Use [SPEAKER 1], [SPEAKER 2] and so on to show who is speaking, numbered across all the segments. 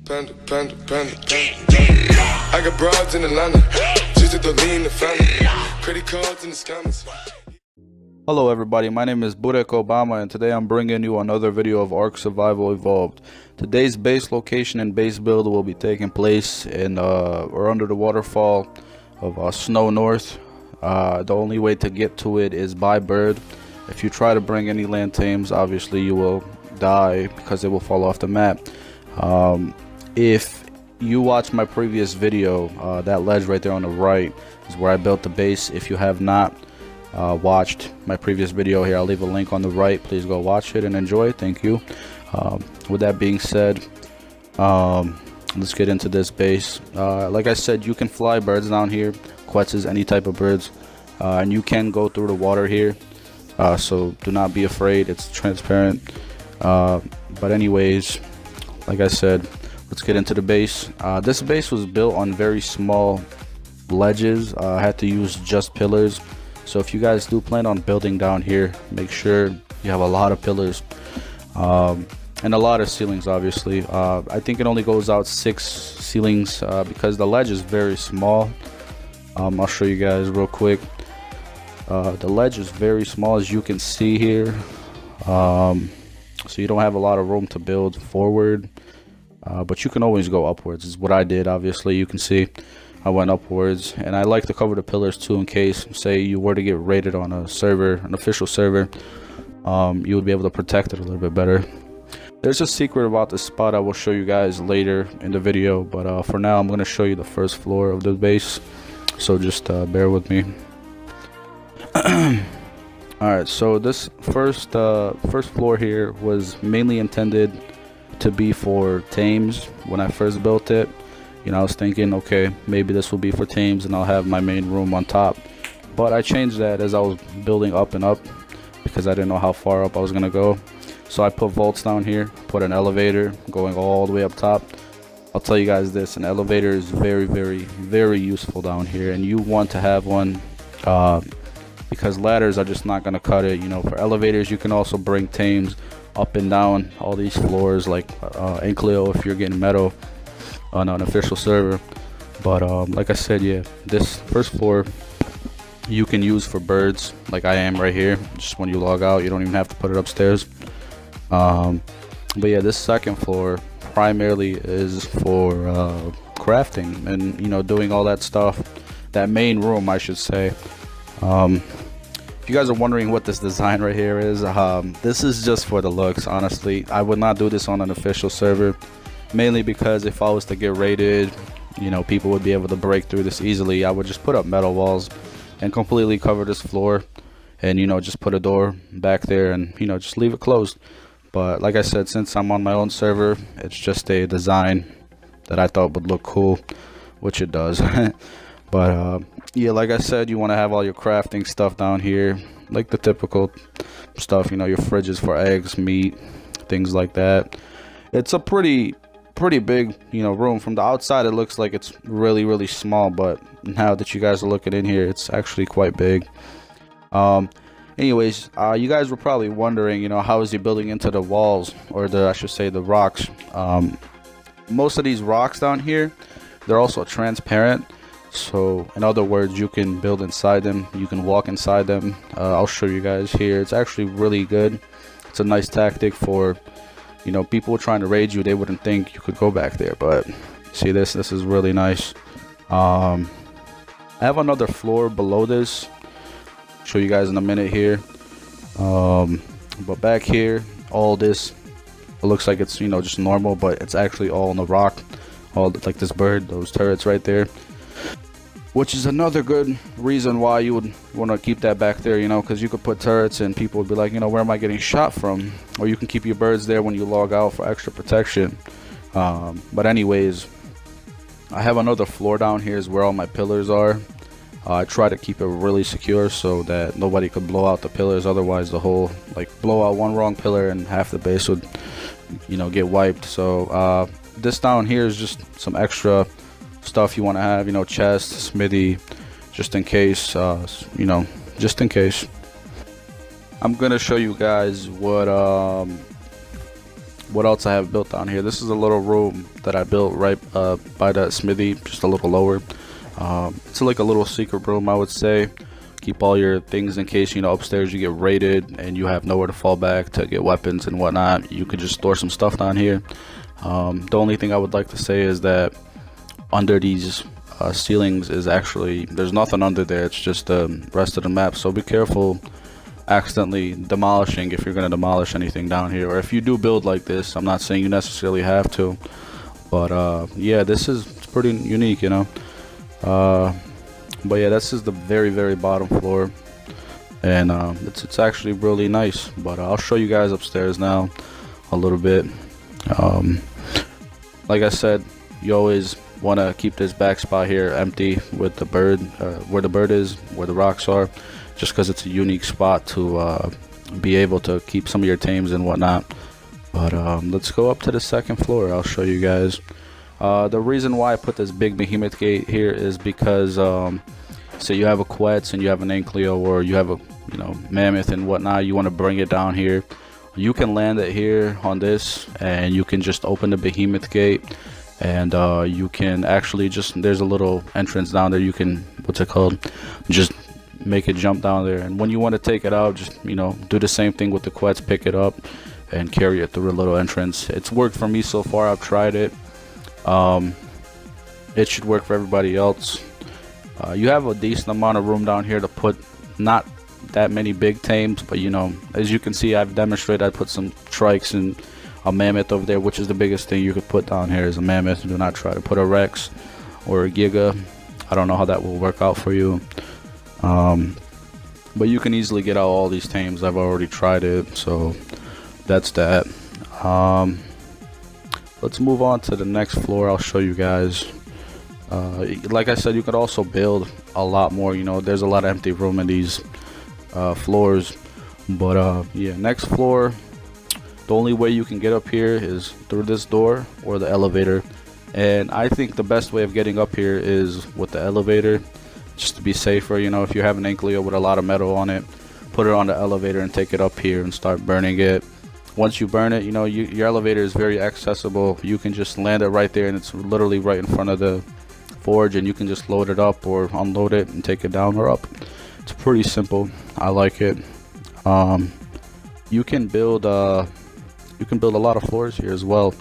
[SPEAKER 1] Panda, panda, panda, panda. I got broads in Atlanta, just to lean the family. Credit cards in the scammers.
[SPEAKER 2] Hello everybody, my name is Burek Obama and today I'm bringing you another video of Ark Survival Evolved. Today's base location and base build will be taking place in or under the waterfall of Snow North. The only way to get to it is by bird. If you try to bring any land tames, obviously you will die because they will fall off the map. If you watch my previous video, that ledge right there on the right is where I built the base. If you have not watched my previous video here, I'll leave a link on the right. Please go watch it and enjoy. Thank you. With that being said, let's get into this base. Like I said, you can fly birds down here, quetzes, any type of birds, and you can go through the water here, so do not be afraid. It's transparent. But anyways, like I said, let's get into the base. This base was built on very small ledges. I had to use just pillars. So if you guys do plan on building down here, make sure you have a lot of pillars and a lot of ceilings, obviously. I think it only goes out 6 ceilings because the ledge is very small. I'll show you guys real quick. The ledge is very small, as you can see here. So you don't have a lot of room to build forward, but you can always go upwards. Is what I did. Obviously you can see I went upwards, and I like to cover the pillars too, in case say you were to get raided on a server, an official server, you would be able to protect it a little bit better. There's a secret about this spot I will show you guys later in the video, but for now I'm going to show you the first floor of the base, so just bear with me. Alright, so this first floor here was mainly intended to be for tames. When I first built it, you know, I was thinking, okay, maybe this will be for tames and I'll have my main room on top. But I changed that as I was building up and up because I didn't know how far up I was gonna go. So I put vaults down here, put an elevator going all the way up top. I'll tell you guys this, an elevator is very, very, very useful down here, and you want to have one because ladders are just not gonna cut it. You know, for elevators you can also bring tames up and down all these floors, like Enclio if you're getting metal on an official server. But like I said, yeah, this first floor you can use for birds, like I am right here. Just when you log out, you don't even have to put it upstairs. But yeah, this second floor primarily is for crafting and, you know, doing all that stuff. That main room, I should say. If you guys are wondering what this design right here is, this is just for the looks. Honestly, I would not do this on an official server, mainly because if I was to get raided, you know, people would be able to break through this easily. I would just put up metal walls and completely cover this floor, and, you know, just put a door back there and, you know, just leave it closed. But like I said, since I'm on my own server, it's just a design that I thought would look cool, which it does. But yeah, like I said, you want to have all your crafting stuff down here, like the typical stuff, you know, your fridges for eggs, meat, things like that. It's a pretty big, you know, room. From the outside it looks like it's really, really small, but now that you guys are looking in here, it's actually quite big. Anyways, you guys were probably wondering, you know, how is he building into the walls, or I should say the rocks. Most of these rocks down here, they're also transparent. So in other words, you can build inside them, you can walk inside them. I'll show you guys here. It's actually really good. It's a nice tactic for, you know, people trying to raid you. They wouldn't think you could go back there, but see, this is really nice. I have another floor below this, show you guys in a minute here. But back here, all this, it looks like it's, you know, just normal, but it's actually all in the rock, all like this bird, those turrets right there, which is another good reason why you would want to keep that back there, you know, because you could put turrets and people would be like, you know, where am I getting shot from? Or you can keep your birds there when you log out for extra protection. But anyways, I have another floor down here is where all my pillars are. I try to keep it really secure so that nobody could blow out the pillars. Otherwise the whole, like, blow out one wrong pillar and half the base would, you know, get wiped. So this down here is just some extra stuff you want to have, you know, chest, smithy, just in case, you know, just in case. I'm gonna show you guys what what else I have built down here. This is a little room that I built right by that smithy, just a little lower. It's like a little secret room, I would say. Keep all your things in case, you know, upstairs you get raided and you have nowhere to fall back to get weapons and whatnot. You could just store some stuff down here. The only thing I would like to say is that under these ceilings is actually, there's nothing under there. It's just the rest of the map, so be careful accidentally demolishing if you're going to demolish anything down here, or if you do build like this. I'm not saying you necessarily have to, but yeah, this is pretty unique, you know. But yeah, this is the very bottom floor, and it's actually really nice. But I'll show you guys upstairs now a little bit. Like I said, you always want to keep this back spot here empty with the bird, where the bird is, where the rocks are, just because it's a unique spot to be able to keep some of your tames and whatnot. But let's go up to the second floor. I'll show you guys. The reason why I put this big behemoth gate here is because say you have a Quetz and you have an Ankylo, or you have a, you know, mammoth and whatnot, you want to bring it down here, you can land it here on this, and you can just open the behemoth gate, and you can actually just, there's a little entrance down there, you can, what's it called, just make it jump down there. And when you want to take it out, just, you know, do the same thing with the Quetz, pick it up and carry it through a little entrance. It's worked for me so far. I've tried it. It should work for everybody else. You have a decent amount of room down here to put not that many big tames, but you know, as you can see, I've demonstrated. I put some trikes and a mammoth over there, which is the biggest thing you could put down here is a mammoth. Do not try to put a Rex or a Giga. I don't know how that will work out for you, but you can easily get out all these tames. I've already tried it, so that's that. Let's move on to the next floor. I'll show you guys. Like I said, you could also build a lot more. You know, there's a lot of empty room in these floors, but yeah, next floor, the only way you can get up here is through this door or the elevator, and I think the best way of getting up here is with the elevator, just to be safer. You know, if you have an Ankylo with a lot of metal on it, put it on the elevator and take it up here and start burning it. Once you burn it, you know, your elevator is very accessible. You can just land it right there, and it's literally right in front of the forge, and you can just load it up or unload it and take it down or up. It's pretty simple. I like it. You can build a lot of floors here as well.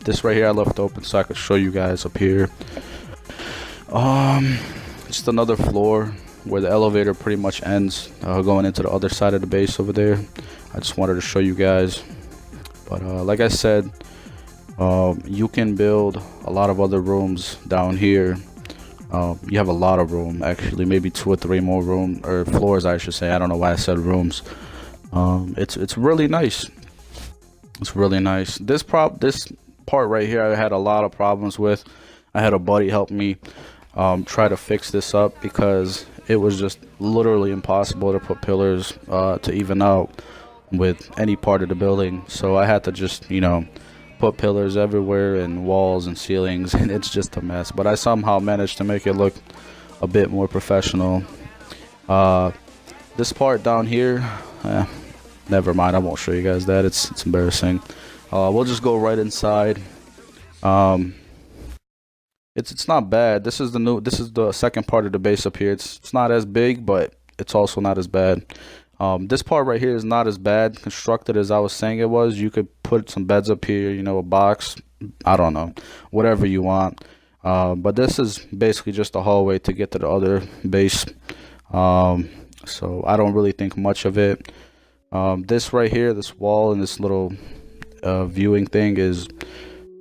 [SPEAKER 2] This right here I left open so I could show you guys up here. Just another floor where the elevator pretty much ends, going into the other side of the base over there. I just wanted to show you guys. But like I said, you can build a lot of other rooms down here. You have a lot of room, actually, maybe 2 or 3 more room, or floors I should say. I don't know why I said rooms. It's really nice. It's really nice. This part right here I had a lot of problems with. I had a buddy help me try to fix this up, because it was just literally impossible to put pillars to even out with any part of the building. So I had to just, you know, put pillars everywhere and walls and ceilings, and it's just a mess. But I somehow managed to make it look a bit more professional. This part down here, never mind, I won't show you guys that. It's embarrassing. We'll just go right inside. It's not bad. This is the second part of the base up here. It's not as big, but it's also not as bad. This part right here is not as bad constructed as I was saying it was. You could put some beds up here, you know, a box, I don't know, whatever you want. But this is basically just a hallway to get to the other base. So I don't really think much of it. This right here, this wall and this little viewing thing is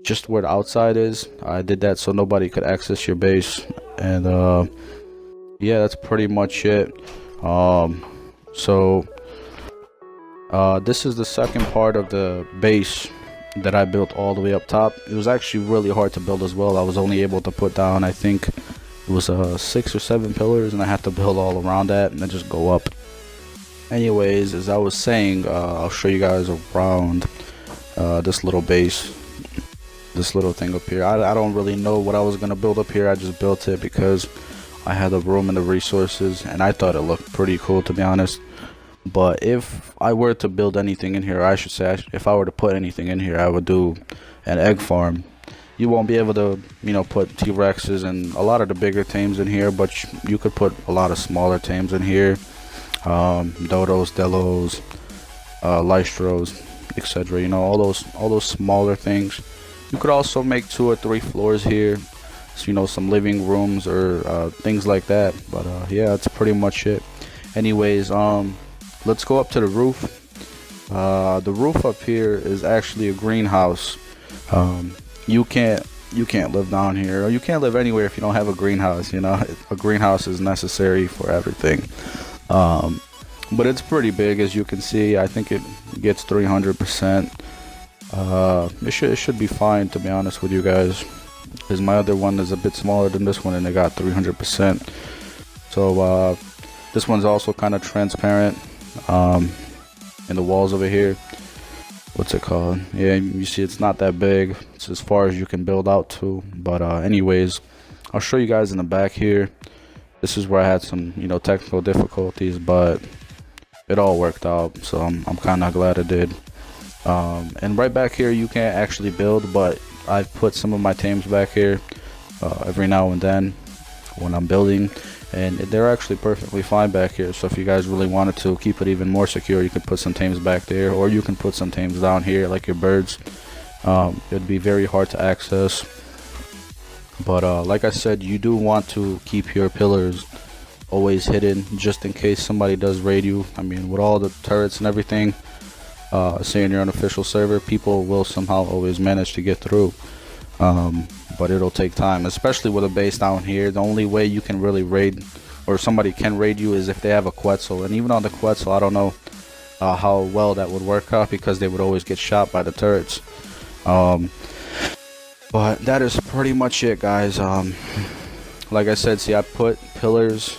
[SPEAKER 2] just where the outside is. I did that so nobody could access your base. And yeah, that's pretty much it. So this is the second part of the base that I built all the way up top. It was actually really hard to build as well. I was only able to put down, I think it was 6 or 7 pillars, and I had to build all around that and then just go up. Anyways, as I was saying, I'll show you guys around this little base, this little thing up here. I don't really know what I was gonna build up here. I just built it because I had the room and the resources, and I thought it looked pretty cool, to be honest. But if I were to build anything in here, I should say, if I were to put anything in here, I would do an egg farm. You won't be able to, put T-Rexes and a lot of the bigger tames in here, but you could put a lot of smaller tames in here. Dodos, Delos, Lystros, etc. All those smaller things. You could also make 2 or 3 floors here, so, some living rooms or things like that. But yeah, that's pretty much it. Anyways, let's go up to the roof. The roof up here is actually a greenhouse. You can't live down here, or you can't live anywhere if you don't have a greenhouse. A greenhouse is necessary for everything. But it's pretty big, as you can see. I think it gets 300%. It should be fine, to be honest with you guys, because my other one is a bit smaller than this one and it got 300%. So this one's also kind of transparent in the walls over here. What's it called? Yeah, you see it's not that big. It's as far as you can build out to. But anyways, I'll show you guys in the back here. This is where I had some technical difficulties, but it all worked out, so I'm kind of glad it did. And right back here you can't actually build, but I've put some of my tames back here every now and then when I'm building, and they're actually perfectly fine back here. So if you guys really wanted to keep it even more secure, you could put some tames back there, or you can put some tames down here like your birds. It'd be very hard to access, but like I said, you do want to keep your pillars always hidden, just in case somebody does raid you. I mean, with all the turrets and everything, saying you're on official server, people will somehow always manage to get through. But it'll take time, especially with a base down here. The only way you can really raid, or somebody can raid you, is if they have a Quetzal. And even on the Quetzal, I don't know how well that would work out, because they would always get shot by the turrets. But that is pretty much it, guys. Like I said, see, I put pillars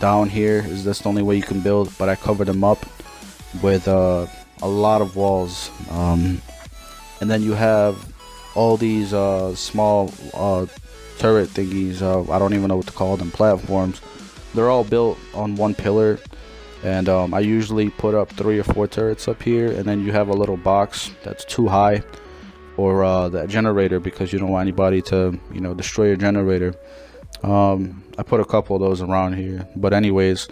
[SPEAKER 2] down here. Is that's the only way you can build, but I covered them up with a lot of walls. And then you have all these small turret thingies. I don't even know what to call them, platforms. They're all built on one pillar, and I usually put up 3 or 4 turrets up here, and then you have a little box that's too high, or that generator, because you don't want anybody to destroy your generator. I put a couple of those around here. But anyways,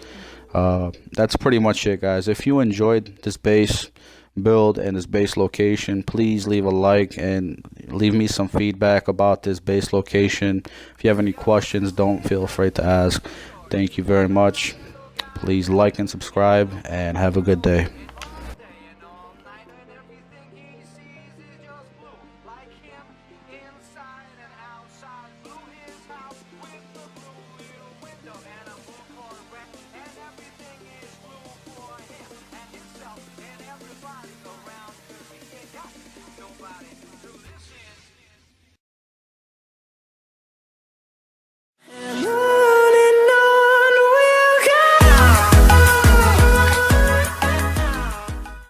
[SPEAKER 2] that's pretty much it, guys. If you enjoyed this base build and this base location, please leave a like and leave me some feedback about this base location. If you have any questions, don't feel afraid to ask. Thank you very much. Please like and subscribe, and have a good day.
[SPEAKER 3] Nobody